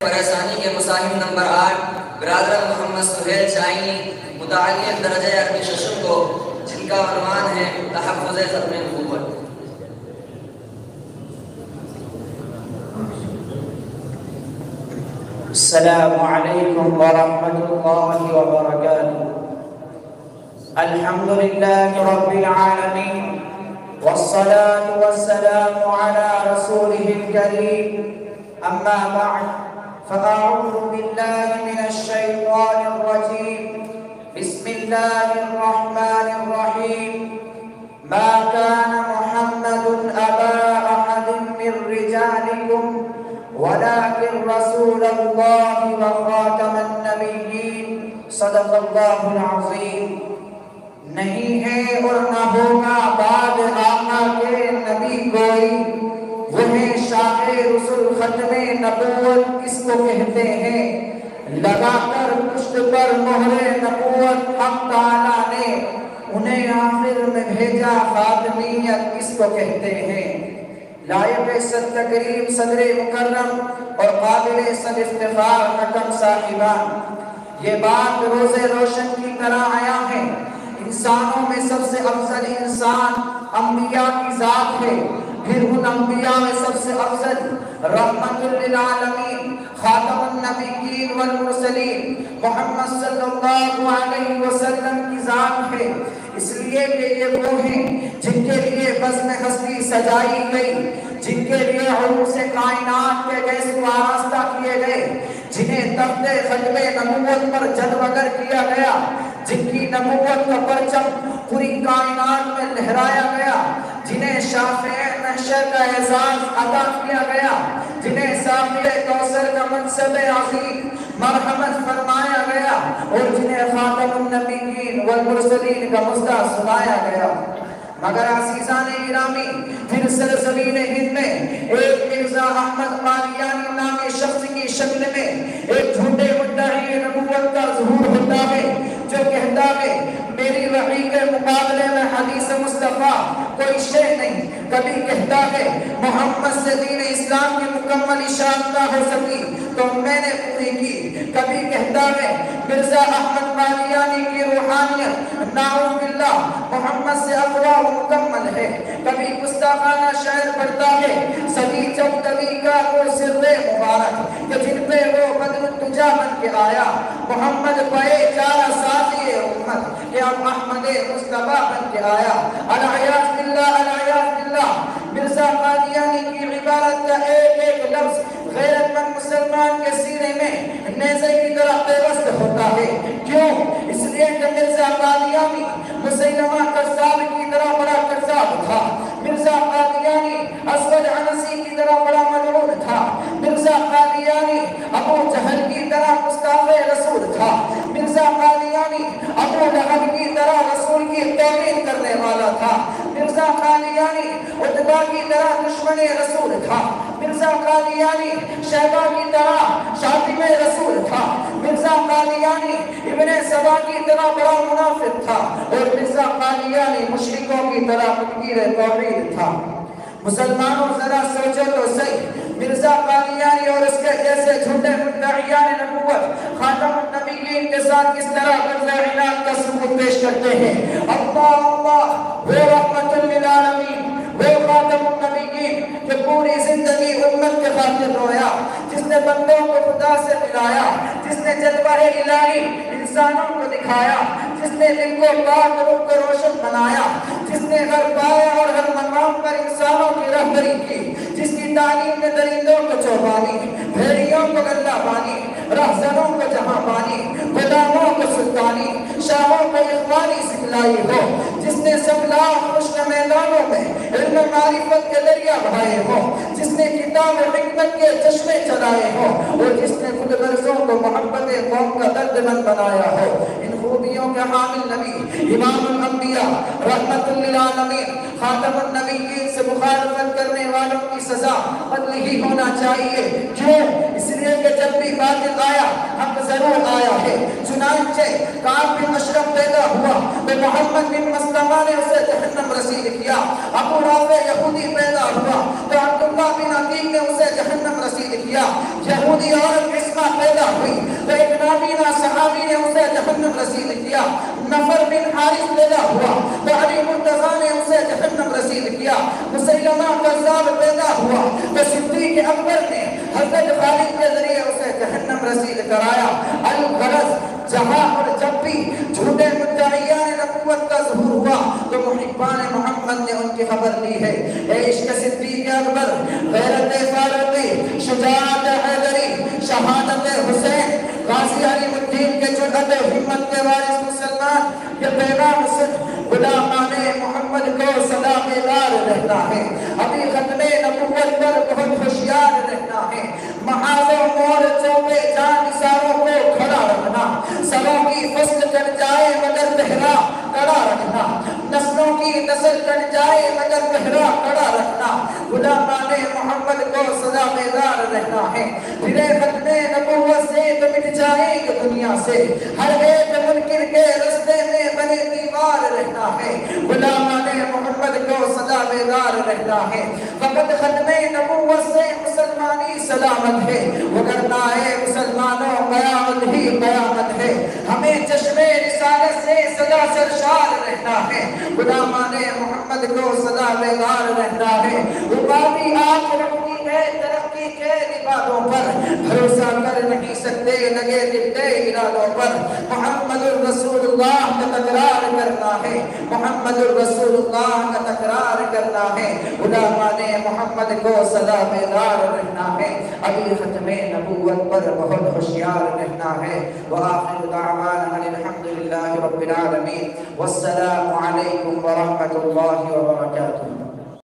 پریشانی کے مصاحب نمبر 8 برادر محمد سہیل شاہینی متعلق درجہ عربی ششم کو، جن کا عنوان ہے تحفظ ختم نبوت۔ السلام علیکم ورحمۃ اللہ وبرکاتہ۔ الحمد للہ رب العالمین والصلاة والسلام على رسوله الكريم، اما بعد فأعوذ بالله من الشيطان الرجيم، بسم الله الرحمن الرحيم، ما كان محمد أبا أحد من رجالكم ولكن رسول الله وخاتم النبيين، صدق الله العظيم۔ نہیں ہے اور نہ ہوگا بعد آقا کے نبی کوئی، وہ ہے شاہ رسول ختم نبوت کس کو کہتے ہیں، لگا کر پشت پر مہر نبوت حق تعالیٰ نے انہیں آخر میں بھیجا، خاتمیت کس کو کہتے ہیں۔ لائق صد تکریم صدر مکرم اور قابل صد افتخار حکم صاحبان، یہ بات روز روشن کی طرح آیا ہے، انسانوں میں سب سے افضل انسان انبیاء کی ذات ہے، پھر ان انبیاء میں سب سے افضل رحمت للعالمین خاتم النبیین والمرسلین محمد صلی اللہ علیہ وسلم کی ذات ہے، اس لیے کہ یہ وہ ہیں جن کے لیے بزم ہستی سجائی گئی، جن کے لیے عروس کائنات کے گیسو آراستہ کیے گئے، جنہیں تخت ختم نبوت پر جلوگر کیا گیا، جن کی نبوت کا پرچم پوری کائنات میں لہرایا گیا، جنہیں شافع محشر کا اعزاز عطا کیا گیا، جنہیں ساقی کوثر کا منصب عظیم مرحمت فرمایا گیا، اور جنہیں خاتم النبیین والمرسلین کا مژدہ سنایا گیا۔ مگر عزیزان گرامی، پھر سرزمین ہند میں ایک مرزا احمد قادیانی نامی شخص کی شکل میں ایک جھوٹے مدعی نبوت کا ظہور ہوتا ہے، جو کہتا ہے میری وحی کے مقابلے میں حدیث مصطفیٰ کوئی شے نہیں، کبھی کہتا ہے محمد سے دین اسلام کی مکمل اشاعت نہ ہو سکی تو میں نے پوری کی، کبھی کہتا ہے مرزا احمد قادیانی کی روحانیت نعوذ باللہ محمد سے اقوی و مکمل ہے، کبھی گستاخانہ شعر پڑھتا ہے صدی چودھویں کا وہ سر مبارک کہ جن پہ وہ بدر الدجا بن کے آیا، محمد پائے چارہ ساتھی امت کہ اب احمد مصطفیٰ بن کے آیا، العیاذ باللہ العیاذ باللہ۔ مرزا قادیانی کی عبارت کا ایک ایک لفظ غیرت مند مسلمان کے سینے میں نیزے کی طرح پیوست ہوتا ہے، کیوں؟ اس لیے کہ مرزا قادیانی مسیلمہ کذاب کی طرح بڑا کذاب تھا، مرزا قادیانی اسود عنسی کی طرح بڑا ملعون تھا، مرزا قادیانی ابو جہل کی طرح گستاخ رسول تھا، مرزا قادیانی ابو لہب کی طرح رسول کی توہین کرنے والا تھا، مرزا قادیانی عتبہ کی طرح دشمن رسول تھا، مرزا قادیانی شیبہ کی طرح شاتم رسول تھا، مرزا قادیانی ابن سبا کی طرح بڑا منافق تھا، اور مرزا قادیانی مشرکوں کی طرح منکر توحید تھا۔ مسلمانوں ذرا سوچو تو صحیح، مرزا قادیانی اور اس کے جیسے جھوٹے مدعیان نبوت خاتم النبیین کے ساتھ کس طرح قتل عناد کا ثبوت پیش کرتے ہیں۔ اللہ اللہ وہ رحمت للعالمین، وہ خاتم النبیین کہ پوری زندگی امت کے خاطر رویا، جس نے بندوں کو خدا سے ملایا، جس نے جلوہ الہی انسانوں کو دکھایا، جس نے دل کو پاک روح کو روشن بنایا، جس نے ہر پایا اور ہر مقام پر انسانوں کی رہبری کی، جس کی تعلیم نے درندوں کو چوبانی، بھیڑیوں کو گلہ بانی، رہزنوں کو جہاں بانی، غلاموں کو سلطانی، شاہوں کو اخوانی سکھلائی ہو، جس نے سب لاکھ خشک میدانوں میں علم معرفت کے دریا بہائے ہو، جس نے کتاب حکمت کے چشمے چلائے ہو، اور جس نے خود غرضوں کو محبت قوم کا درد مند بنایا ہو۔ ان خوبیوں کے حامل نبی امام الانبیاء رحمت للعالمین خاتم النبیین سے مخالفت کرنے والوں کی سزا قتل ہی ہونا چاہیے، کیوں؟ اس لیے کہ جب بھی باطل آیا حق ضرور آیا ہے، چنانچہ کعب بن اشرف پیدا ہوا تو محمد بن مسلمہ نے اسے جہنم رسید کیا، ابو رافع یہودی پیدا ہوا تو عبداللہ بن عتیق نے اسے جہنم رسید رسید کیا. یہودی عورت عصمہ پیدا ہوئی تو ایک نابینا صحابی نے اسے جہنم رسید کیا. نفر بن حارث پیدا ہوا تو علی مرتضیٰ نے اسے جہنم رسید کیا. مسیلمہ کذاب پیدا ہوا تو صدیق اکبر نے حضرت خالد کے ذریعے اسے جہنم رسید کرایا. الغرض جہاں اور جب بھی جھوٹے مدعیان نبوت کا ظہور ہوا تو محبان محمد نے ان کی خبر لی ہے. عشق صدیق اکبر، غیرت فاروقی، شجاعت حیدری، شہادت حسین، غازی علی الدین کے جرأت ہمت کے وارث مسلمان، یہ پیغام صرف غلامان محمد کو صدا بیدار رہتا ہے. ابھی ختم نبوت پر بہت ہوشیار رہنا ہے. محاذوں مورچوں پہ جان نثاروں کو کھڑا رکھنا. سروں کی فصل کٹ جائے مگر پہرا کڑا رکھنا. نسلوں کی نسل کٹ جائے مگر پہرا کڑا رکھنا. غلامان محمد کو صدا بیدار رہنا ہے. پھرے ختم نبوت سے تو مٹ جائے گی دنیا سے. ہر ایک منکر کے رستے میں بنے دیوار رہنا ہے. غلامان محمد کو صدا بیدار رہنا ہے. فقط ختم نبوت سے مسلمانی سلامت ہے، وگرنہ ہے مسلمانوں قیامت ہی قیامت ہے. ہمیں چشم رسالت سے سدا سرشار رہنا ہے. غلامان محمد کو صدا بیدار رہنا ہے. رکاوی آنکھ رکھتی ہے ترقی کے ارادوں پر، بھروسہ کر نہیں سکتے لگے دل کے ارادوں پر. محمد الرسول اللہ کا تکرار کرنا ہے، محمد الرسول اللہ کا تکرار کرنا ہے. غلامان محمد کو صدا بیدار رہنا ہے. ابھی ختم نبوت پر بہت ہوشیار رہنا ہے. وآخر دعوانا الحمد للہ رب العالمین والسلام علیکم ورحمۃ اللہ وبرکاتہ.